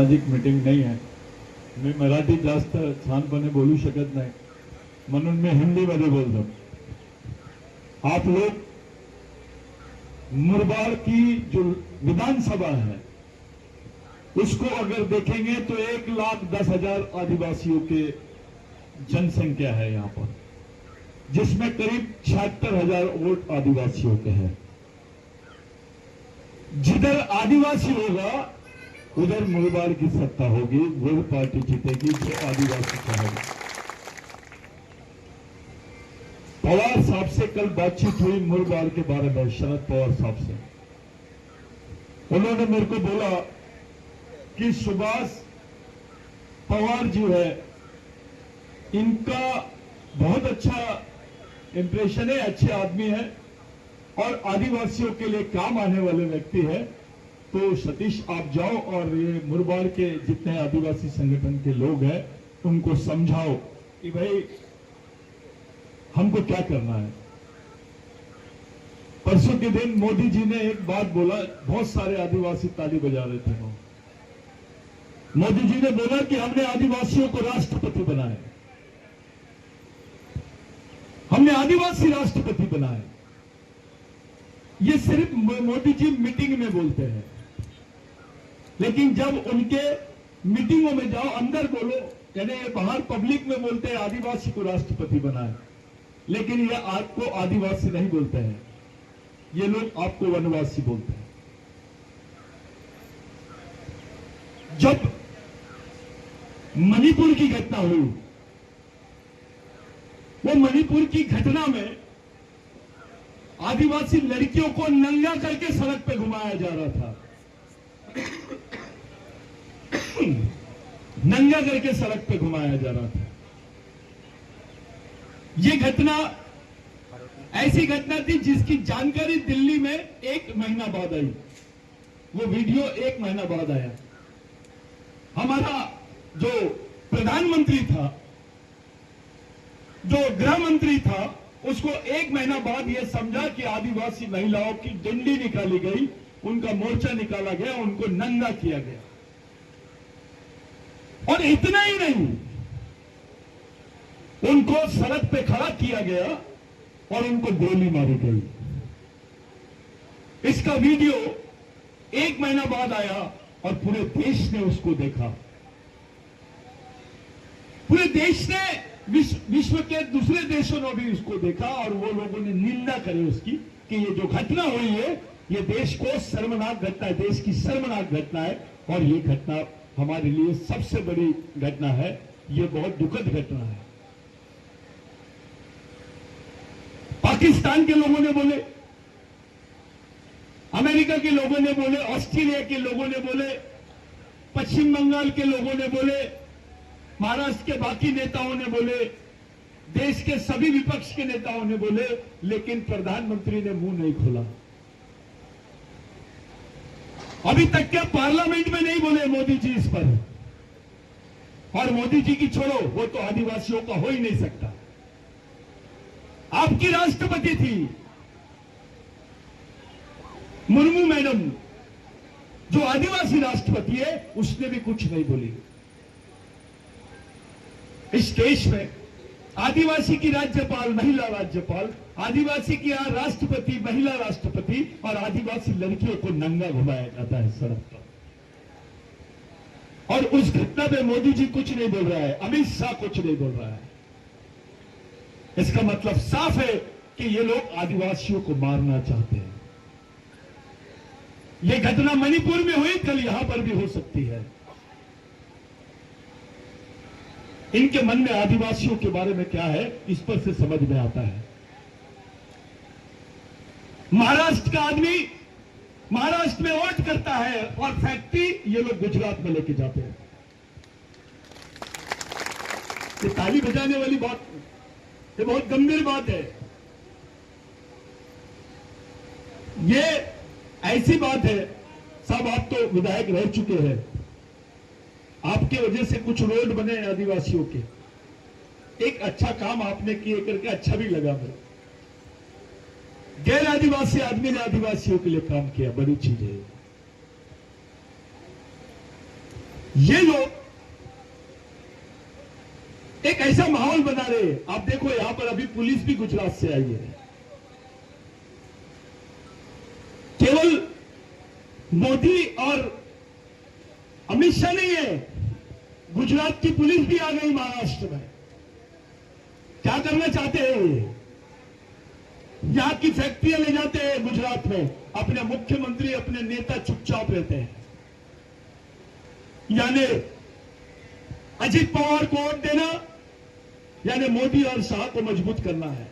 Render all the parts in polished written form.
सामाजिक मीटिंग नाही आहे. मी मराठी जास्त छानपणे बोलू शकत नाही, म्हणून मी हिंदीमध्ये बोलतो. आप लोग मुरबाड की जो विधानसभा है उसको अगर देखेंगे तो 1,10,000 आदिवासियों के जनसंख्या है यहाँ पर, जिसमें करीब 76,000 वोट आदिवासियों के हैं. जिधर आदिवासी होगा उधर मुरबाड की सत्ता होगी, वो पार्टी जीतेगी जो आदिवासी चाहेगी. पवार साहब से कल बातचीत हुई मुरबाड के बारे में, शरद पवार साहब से. उन्होंने मेरे को बोला कि सुभाष पवार जो है इनका बहुत अच्छा इंप्रेशन है, अच्छे आदमी है और आदिवासियों के लिए काम आने वाले व्यक्ति है. तो सतीश आप जाओ और ये मुरबाड के जितने आदिवासी संगठन के लोग हैं उनको समझाओ कि भाई हमको क्या करना है. परसों के दिन मोदी जी ने एक बात बोला, बहुत सारे आदिवासी ताली बजा रहे थे. मोदी जी ने बोला कि हमने आदिवासियों को राष्ट्रपति बनाया, हमने आदिवासी राष्ट्रपति बनाए. ये सिर्फ मोदी जी मीटिंग में बोलते हैं, लेकिन जब उनके मीटिंगों में जाओ, अंदर बोलो, यानी बाहर पब्लिक में बोलते हैं आदिवासी को राष्ट्रपति बनाए, लेकिन ये आपको आदिवासी नहीं बोलते हैं, ये लोग आपको वनवासी बोलते हैं. जब मणिपुर की घटना हुई, वो मणिपुर की घटना में आदिवासी लड़कियों को नंगा करके सड़क पे घुमाया जा रहा था. नंगा करके सड़क पे घुमाया जा रहा था. ये घटना ऐसी घटना थी जिसकी जानकारी दिल्ली में 1 महीना बाद आई. वो वीडियो 1 महीना बाद आया. हमारा जो प्रधानमंत्री था, जो गृह मंत्री था, उसको 1 महीना बाद यह समझा कि आदिवासी महिलाओं की डंडी निकाली गई, उनका मोर्चा निकाला गया, उनको नंगा किया गया. और इतना ही नहीं, उनको सड़क पे खड़ा किया गया और उनको गोली मारी गई. इसका वीडियो 1 महीना बाद आया और पूरे देश ने उसको देखा. पूरे देश ने, विश्व के दूसरे देशों ने भी उसको देखा और वो लोगों ने निंदा करी उसकी कि ये जो घटना हुई है ये देश को शर्मनाक घटना है, देश की शर्मनाक घटना है और ये घटना हमारे लिए सबसे बड़ी घटना है. ये बहुत दुखद घटना है. पाकिस्तान के लोगों ने बोले, अमेरिका के लोगों ने बोले, ऑस्ट्रेलिया के लोगों ने बोले, पश्चिम बंगाल के लोगों ने बोले, महाराष्ट्र के बाकी नेताओं ने बोले, देश के सभी विपक्ष के नेताओं ने बोले, लेकिन प्रधानमंत्री ने मुंह नहीं खोला. अभी तक क्या पार्लियामेंट में नहीं बोले मोदी जी इस पर. और मोदी जी की छोड़ो, वो तो आदिवासियों का हो ही नहीं सकता. आपकी राष्ट्रपति थी मुर्मू मैडम, जो आदिवासी राष्ट्रपति है, उसने भी कुछ नहीं बोली. इस देश में आदिवासी की राज्यपाल महिला राज्यपाल, आदिवासी की राष्ट्रपति महिला राष्ट्रपति और आदिवासी लड़कियों को नंगा घुमाया जाता है सड़क पर. और उस घटना में मोदी जी कुछ नहीं बोल रहा है, अमित शाह कुछ नहीं बोल रहा है. इसका मतलब साफ है कि ये लोग आदिवासियों को मारना चाहते हैं. ये घटना मणिपुर में हुई, कल यहां पर भी हो सकती है. इनके मन में आदिवासियों के बारे में क्या है, इस पर से समझ में आता है. महाराष्ट्र का आदमी महाराष्ट्र में वोट करता है और फैक्ट्री ये लोग गुजरात में लेके जाते हैं. ये ताली बजाने वाली बात, ये बहुत गंभीर बात है. ये ऐसी बात है, साहब आप तो विधायक रह चुके हैं, आपके वजह से कुछ रोड बने आदिवासियों के, एक अच्छा काम आपने किए करके अच्छा भी लगा मुझे. गैर आदिवासी आदमी ने आदिवासियों के लिए काम किया, बड़ी चीज है. ये लोग एक ऐसा माहौल बना रहे हैं। आप देखो यहां पर अभी पुलिस भी गुजरात से आई है। केवल मोदी और अमित शाह नहीं है, गुजरात की पुलिस भी आ गई महाराष्ट्र में। क्या करना चाहते हैं ये? यहां की फैक्ट्रियां ले जाते हैं गुजरात में, अपने मुख्यमंत्री अपने नेता चुपचाप रहते हैं। यानी अजित पवार को वोट देना यानी मोदी और शाह को मजबूत करना है।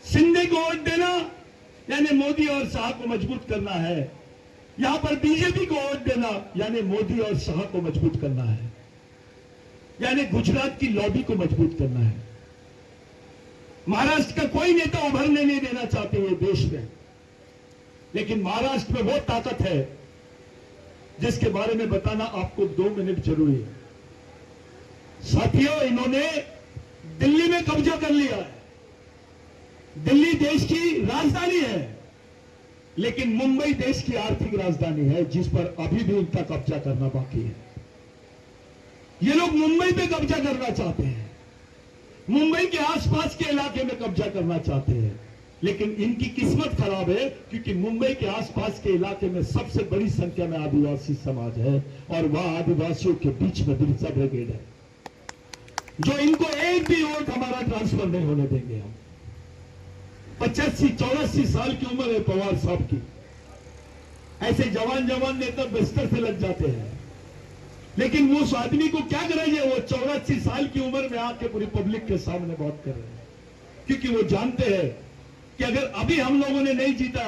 शिंदे को वोट देना यानी मोदी और शाह को मजबूत करना है। यहां पर बीजेपी को वोट देना यानी मोदी और शाह को मजबूत करना है, यानी गुजरात की लॉबी को मजबूत करना है। महाराष्ट्र का कोई नेता उभरने नहीं देना चाहते ये देश में, लेकिन महाराष्ट्र में वो ताकत है जिसके बारे में बताना आपको 2 मिनट जरूरी है। साथियों, इन्होंने दिल्ली में कब्जा कर लिया है। दिल्ली देश की राजधानी है, लेकिन मुंबई देश की आर्थिक राजधानी है, जिस पर अभी भी इनका कब्जा करना बाकी है। ये लोग मुंबई पे कब्जा करना चाहते हैं, मुंबई के आसपास के इलाके में कब्जा करना चाहते हैं, लेकिन इनकी किस्मत खराब है क्योंकि मुंबई के आसपास के इलाके में सबसे बड़ी संख्या में आदिवासी समाज है और वह आदिवासियों के बीच में बिरसा ब्रिगेड है, जो इनको एक भी वोट हमारा ट्रांसफर नहीं होने देंगे। हम 85-84 साल की उम्र है पवार साहब की। ऐसे जवान नेता बिस्तर से लग जाते हैं, लेकिन वो उस आदमी को क्या करेंगे? वो 84 साल की उम्र में आके पूरी पब्लिक के सामने बात कर रहे हैं, क्योंकि वो जानते हैं कि अगर अभी हम लोगों ने नहीं जीता,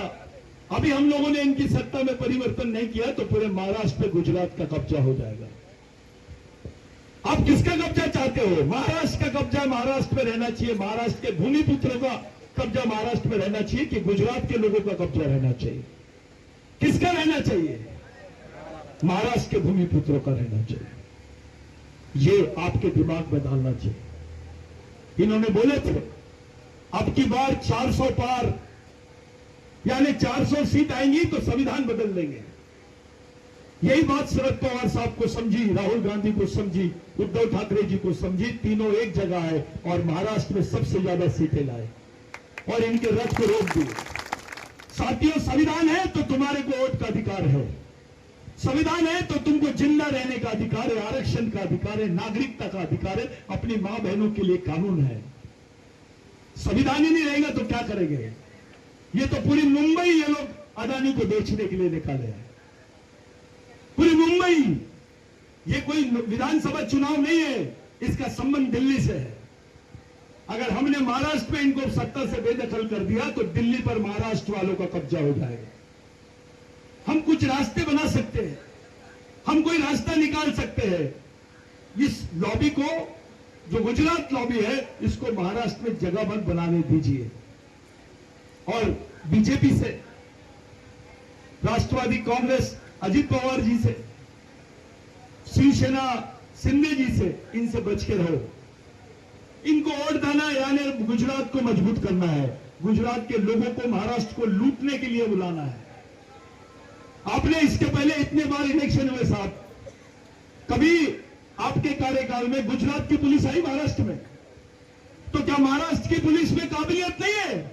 अभी हम लोगों ने इनकी सत्ता में परिवर्तन नहीं किया, तो पूरे महाराष्ट्र पे गुजरात का कब्जा हो जाएगा। आप किसका कब्जा चाहते हो? महाराष्ट्र का कब्जा महाराष्ट्र में रहना चाहिए, महाराष्ट्र के भूमिपुत्रों का कब्जा महाराष्ट्र में रहना चाहिए कि गुजरात के लोगों का कब्जा रहना चाहिए? किसका रहना चाहिए? महाराष्ट्र के भूमिपुत्रों का रहना चाहिए। ये आपके दिमाग में डालना चाहिए। इन्होंने बोले थे अब की बार 400 पार, यानी 400 सीट आएंगी तो संविधान बदल देंगे। यही बात शरद पवार साहब को समझी, राहुल गांधी को समझी, उद्धव ठाकरे जी को समझी। तीनों एक जगह है और महाराष्ट्र में सबसे ज्यादा सीटें लाए और इनके रथ को रोक दिए। साथियों, संविधान है तो तुम्हारे को वोट का अधिकार है, संविधान है तो तुमको जिंदा रहने का अधिकार है, आरक्षण का अधिकार है, नागरिकता का अधिकार है, अपनी मां बहनों के लिए कानून है। संविधान ही नहीं रहेगा तो क्या करेंगे? ये तो पूरी मुंबई ये लोग अदानी को बेचने के लिए निकाले हैं, पूरी मुंबई। ये कोई विधानसभा चुनाव नहीं है, इसका संबंध दिल्ली से है। अगर हमने महाराष्ट्र में इनको सत्ता से बेदखल कर दिया तो दिल्ली पर महाराष्ट्र वालों का कब्जा हो जाएगा। हम कुछ रास्ते बना सकते हैं, हम कोई रास्ता निकाल सकते हैं। इस लॉबी को, जो गुजरात लॉबी है, इसको महाराष्ट्र में जगह बंद बनाने दीजिए। और बीजेपी से, राष्ट्रवादी कांग्रेस अजित पवार जी से, शिवसेना शिंदे जी से, इनसे बच के रहो। इनको वोट देना यानी गुजरात को मजबूत करना है, गुजरात के लोगों को महाराष्ट्र को लूटने के लिए बुलाना है। आपने इसके पहले इतने बार इलेक्शन हुए साहब, कभी आपके कार्यकाल में गुजरात की पुलिस आई महाराष्ट्र में? तो क्या महाराष्ट्र की पुलिस में काबिलियत नहीं है?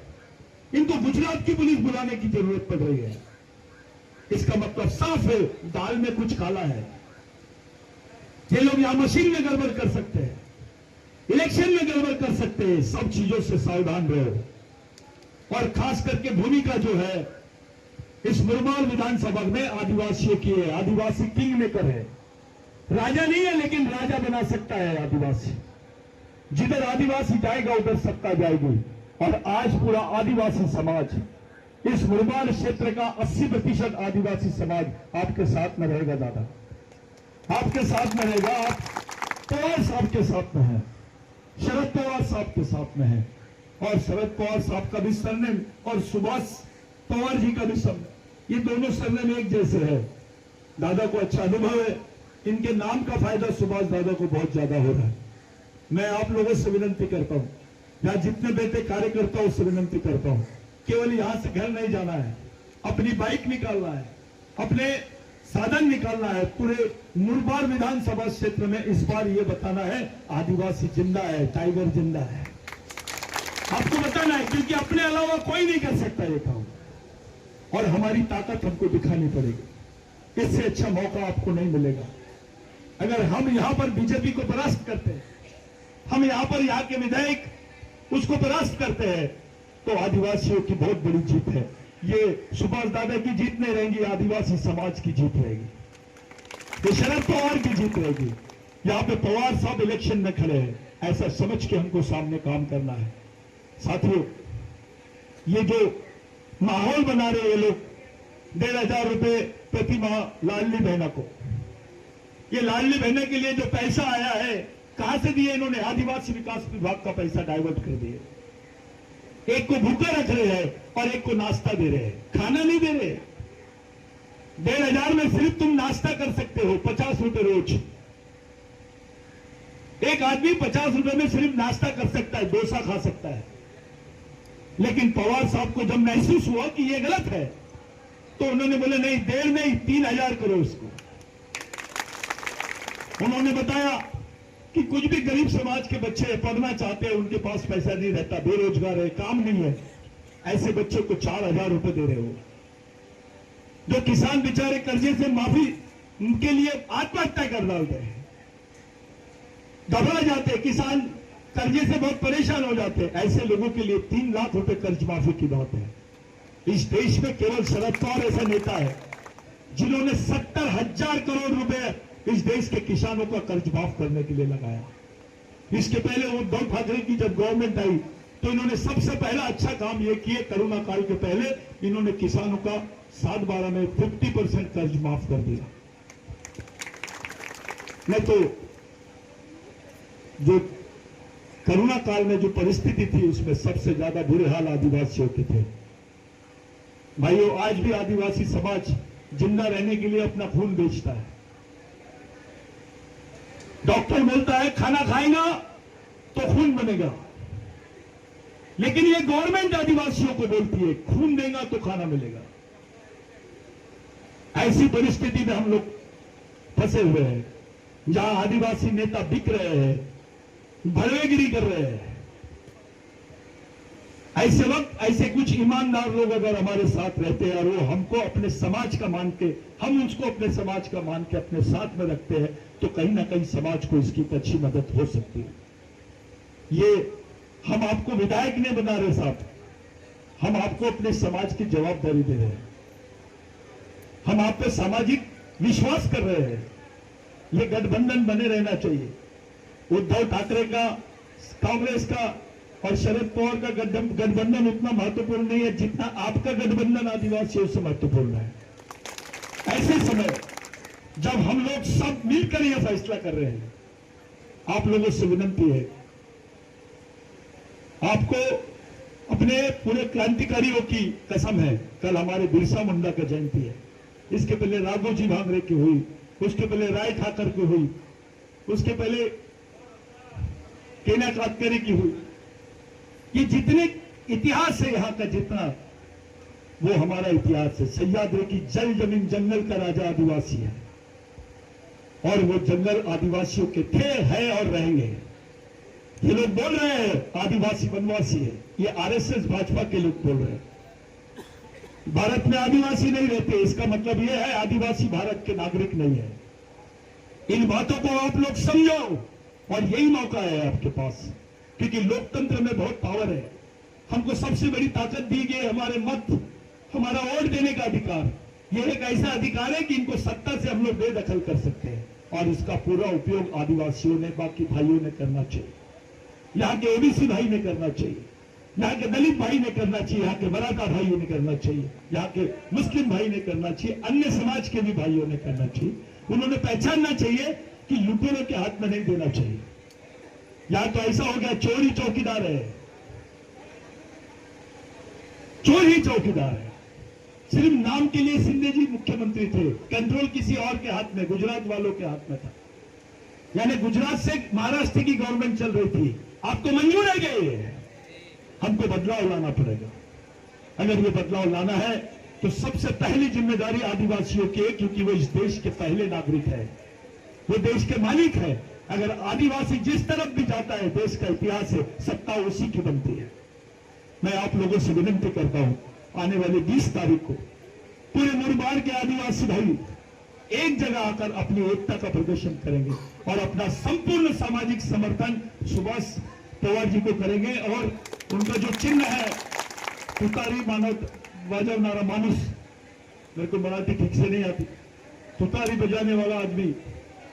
इनको गुजरात की पुलिस बुलाने की जरूरत पड़ रही है। इसका मतलब साफ है, दाल में कुछ काला है। ये लोग यहां मशीन में गड़बड़ कर सकते हैं, इलेक्शन में गड़बड़ कर सकते हैं। सब चीजों से सावधान रहो। और खास करके भूमिका जो है इस मुरबाल विधानसभा में आदिवासियों की है। आदिवासी किंग मेकर है, राजा नहीं है लेकिन राजा बना सकता है आदिवासी। जिधर आदिवासी जाएगा उधर सत्ता जाएगी। और आज पूरा आदिवासी समाज, इस मुरबाल क्षेत्र का 80% आदिवासी समाज आपके साथ में रहेगा। दादा आपके साथ में रहेगा। आप पवार साहब के साथ में है, शरद पवार साहब के साथ में है। और शरद पवार साहब का भी सरनेम और सुभाष पवार जी का भी सरनेम, ये दोनों सरनेम एक जैसे है। दादा को अच्छा अनुभव है, इनके नाम का फायदा सुभाष दादा को बहुत ज्यादा हो रहा है। मैं आप लोगों से विनती करता हूं, यहां जितने बेटे कार्यकर्ता हूं उससे विनती करता हूं, केवल यहां से घर नहीं जाना है, अपनी बाइक निकालना है, अपने साधन निकालना है। पूरे मुरबाड विधानसभा क्षेत्र में इस बार ये बताना है आदिवासी जिंदा है, टाइगर जिंदा है, आपको बताना है, क्योंकि अपने अलावा कोई नहीं कर सकता ये काम और हमारी ताकत हमको दिखानी पड़ेगी। इससे अच्छा मौका आपको नहीं मिलेगा। अगर हम यहां पर बीजेपी को परास्त करते हैं, हम यहां पर यहाँ के विधायक उसको परास्त करते हैं, तो आदिवासियों की बहुत बड़ी जीत है। ये सुभाष दादा की जीत नहीं रहेगी, आदिवासी समाज की जीत रहेगी, ये शरद पवार की जीत रहेगी। यहां पे पवार साहब इलेक्शन में खड़े हैं, ऐसा समझ के हमको सामने काम करना है। साथियों, ये जो माहौल बना रहे ये लोग 1,500 रुपए प्रति माह लाडली बहना को, ये लाडली बहना के लिए जो पैसा आया है कहां से दिए इन्होंने? आदिवासी विकास विभाग का पैसा डाइवर्ट कर दिए। एक को भूखा रख रहे हैं और एक को नाश्ता दे रहे हैं, खाना नहीं दे रहे। 1,500 में सिर्फ तुम नाश्ता कर सकते हो 50 रुपए रोज। एक आदमी 50 रुपए में सिर्फ नाश्ता कर सकता है, डोसा खा सकता है। लेकिन पवार साहब को जब महसूस हुआ कि ये गलत है, तो उन्होंने बोले नहीं, 1,500 नहीं 3,000 करो इसको। उन्होंने बताया कि कुछ भी गरीब समाज के बच्चे पढ़ना चाहते हैं, उनके पास पैसा नहीं रहता, बेरोजगार है, काम नहीं है, ऐसे बच्चों को 4,000 रुपए दे रहे हो। जो किसान बेचारे कर्जे से माफी के लिए आत्महत्या कर डालते हैं, घबरा जाते हैं, किसान कर्जे से बहुत परेशान हो जाते हैं, ऐसे लोगों के लिए 3 लाख रुपए कर्ज माफी की बात है। इस देश में केवल शरद पवार ऐसा नेता है जिन्होंने 70,000 करोड़ रुपए इस देश के किसानों का कर्ज माफ करने के लिए लगाया। इसके पहले उद्धव ठाकरे की जब गवर्नमेंट आई तो इन्होंने सबसे पहला अच्छा काम यह किए, कोरोना काल के पहले इन्होंने किसानों का 7/12 में 50% कर्ज माफ कर दिया। नहीं तो जो कोरोना काल में जो परिस्थिति थी उसमें सबसे ज्यादा बुरे हाल आदिवासियों के थे। भाइयों, आज भी आदिवासी समाज जिंदा रहने के लिए अपना खून बेचता है। डॉक्टर बोलता है खाना खाएगा तो खून बनेगा, लेकिन ये गवर्नमेंट आदिवासियों को बोलती है खून देगा तो खाना मिलेगा। ऐसी परिस्थिति में हम लोग फंसे हुए हैं जहां आदिवासी नेता बिक रहे हैं, भड़वेगिरी कर रहे हैं। ऐसे वक्त ऐसे कुछ ईमानदार लोग अगर हमारे साथ रहते हैं और वो हमको अपने समाज का मान के, हम उसको अपने समाज का मान के अपने साथ में रखते हैं, तो कहीं ना कहीं समाज को इसकी अच्छी मदद हो सकती है। ये हम आपको विधायक नहीं बना रहे साहब, हम आपको अपने समाज की जवाबदारी दे रहे हैं, हम आप पे सामाजिक विश्वास कर रहे हैं। ये गठबंधन बने रहना चाहिए। उद्धव ठाकरे का, कांग्रेस का और शरद पवार का गठबंधन उतना महत्वपूर्ण नहीं है जितना आपका गठबंधन आदिवासियों से महत्वपूर्ण है। ऐसे समय जब हम लोग सब मिलकर यह फैसला कर रहे हैं, आप लोगों से विनती है, आपको अपने पूरे क्रांतिकारियों की कसम है। कल हमारे बिरसा मुंडा का जयंती है, इसके पहले राघोजी भांगरे की हुई, उसके पहले राय ठाकर की हुई, उसके पहले केना कातकरी की हुई। ये जितने इतिहास है यहाँ का, जितना वो हमारा इतिहास है। सह्याद्री की जल जमीन जंगल का राजा आदिवासी है और वो जंगल आदिवासियों के थे, है और रहेंगे। ये लोग बोल रहे हैं आदिवासी वनवासी है, ये आरएसएस भाजपा के लोग बोल रहे हैं। भारत में आदिवासी नहीं रहते, इसका मतलब ये है आदिवासी भारत के नागरिक नहीं है। इन बातों को आप लोग समझो और यही मौका है आपके पास, क्योंकि लोकतंत्र में बहुत पावर है। हमको सबसे बड़ी ताकत दी गई है हमारे मत, हमारा वोट देने का अधिकार। यह एक ऐसा अधिकार है कि इनको सत्ता से हम लोग बेदखल कर सकते हैं और इसका पूरा उपयोग आदिवासियों ने, बाकी भाइयों ने करना चाहिए। यहाँ के ओबीसी भाई ने करना चाहिए, यहाँ के दलित भाई ने करना चाहिए, यहाँ के मराठा भाइयों ने करना चाहिए, यहाँ के मुस्लिम भाई ने करना चाहिए, अन्य समाज के भी भाइयों ने करना चाहिए। उन्होंने पहचानना चाहिए कि लुटेरों के हाथ में नहीं देना चाहिए। यहां तो ऐसा हो गया चोर ही चौकीदार है, चोर ही चौकीदार है। सिर्फ नाम के लिए शिंदे जी मुख्यमंत्री थे, कंट्रोल किसी और के हाथ में, गुजरात वालों के हाथ में था। यानी गुजरात से महाराष्ट्र की गवर्नमेंट चल रही थी। आपको मंजूर है क्या? ये हमको बदलाव लाना पड़ेगा। अगर ये बदलाव लाना है तो सबसे पहली जिम्मेदारी आदिवासियों की है, क्योंकि वो इस देश के पहले नागरिक है, वो देश के मालिक है। अगर आदिवासी जिस तरफ भी जाता है, देश का इतिहास है, सत्ता उसी की बनती है। मैं आप लोगों से विनती करता हूं, आने वाली 20 तारीख को पूरे मुरबार के आदिवासी भाई एक जगह आकर अपनी एकता का प्रदर्शन करेंगे और अपना संपूर्ण सामाजिक समर्थन सुभाष पवार जी को करेंगे। और उनका जो चिन्ह है तुतारी बजावनारा मानुस, मेरे को मराठी ठीक से नहीं आती, तुतारी बजाने वाला आदमी,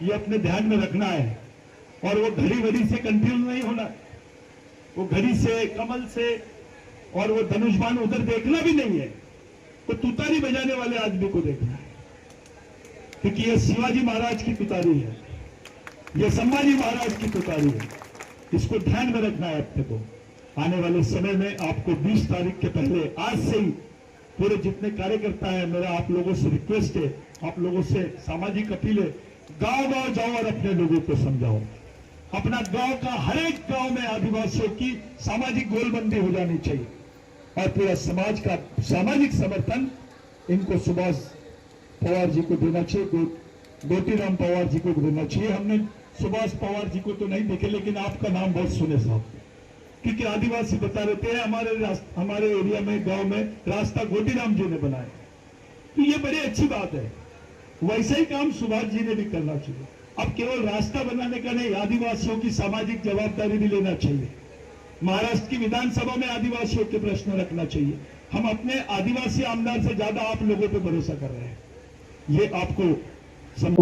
ये अपने ध्यान में रखना है। और वो घड़ी घड़ी से कंफ्यूज नहीं होना है, वो घड़ी से, कमल से और वो धनुष्बाण उधर देखना भी नहीं है, वो तुतारी बजाने वाले आदमी को देखना है, क्योंकि ये शिवाजी महाराज की तुतारी है, ये संभाजी महाराज की तुतारी है। इसको ध्यान में रखना है अपने को। आने वाले समय में आपको 20 तारीख के पहले आज से ही पूरे जितने कार्यकर्ता हैं, मेरा आप लोगों से रिक्वेस्ट है, आप लोगों से सामाजिक अपील है, गांव गांव जाओ और अपने लोगों को समझाओ। अपना गांव का हर एक गांव में आदिवासियों की सामाजिक गोलबंदी हो जानी चाहिए और पूरा समाज का सामाजिक समर्थन इनको सुभाष पवार जी को देना चाहिए, गोटीराम पवार जी को देना चाहिए। हमने सुभाष पवार जी को तो नहीं देखे, लेकिन आपका नाम बहुत सुने साहब, क्योंकि आदिवासी बता रहते हैं हमारे एरिया में, गांव में रास्ता गोटीराम जी ने बनाया, तो ये बड़ी अच्छी बात है। वैसे ही काम सुभाष जी ने भी करना चाहिए। अब केवल रास्ता बनाने का नहीं, आदिवासियों की सामाजिक जवाबदारी भी लेना चाहिए। महाराष्ट्र की विधानसभा में आदिवासियों के प्रश्न रखना चाहिए। हम अपने आदिवासी आमदार से ज्यादा आप लोगों पर भरोसा कर रहे हैं, ये आपको समझ